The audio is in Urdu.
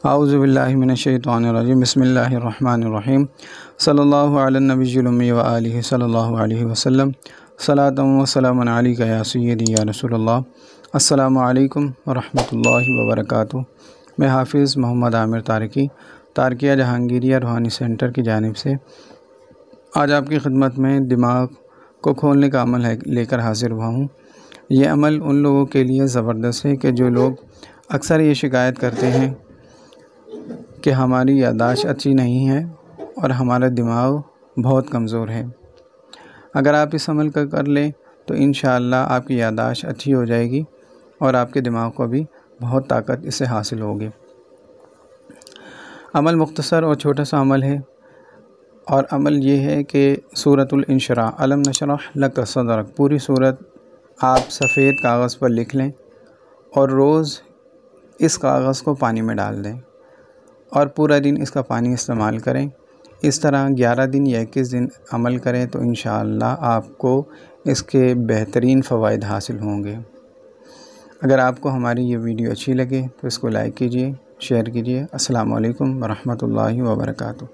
اعوذ باللہ من الشیطان الرجیم بسم اللہ الرحمن الرحیم صلی اللہ علی النبی الامی و آلہ صلی اللہ علیہ وسلم صلاۃ و سلام علیک یا سیدی یا رسول اللہ۔ السلام علیکم ورحمۃ اللہ وبرکاتہ۔ میں حافظ محمد عامر طارقی تارکیہ جہانگیریہ روحانی سینٹر کی جانب سے آج آپ کی خدمت میں دماغ کو کھولنے کا عمل لے کر حاضر ہوا ہوں۔ یہ عمل ان لوگوں کے لیے زبردست ہے کہ جو لوگ اکثر یہ شکایت کرتے ہیں کہ ہماری یادداشت اچھی نہیں ہے اور ہمارا دماغ بہت کمزور ہے۔ اگر آپ اس عمل کو کر لیں تو انشاءاللہ آپ کی یادداشت اچھی ہو جائے گی اور آپ کے دماغ کو بھی بہت طاقت اس سے حاصل ہوگی۔ عمل مختصر اور چھوٹا سا عمل ہے، اور عمل یہ ہے کہ سورۃ الانشراح الم نشرح لک صدرک پوری سورت آپ سفید کاغذ پر لکھ لیں اور روز اس کاغذ کو پانی میں ڈال دیں اور پورا دن اس کا پانی استعمال کریں۔ اس طرح 11 دن یا 21 دن عمل کریں تو انشاءاللہ آپ کو اس کے بہترین فوائد حاصل ہوں گے۔ اگر آپ کو ہماری یہ ویڈیو اچھی لگے تو اس کو لائک کیجیے، شیئر کیجیے۔ السلام علیکم ورحمۃ اللہ وبرکاتہ۔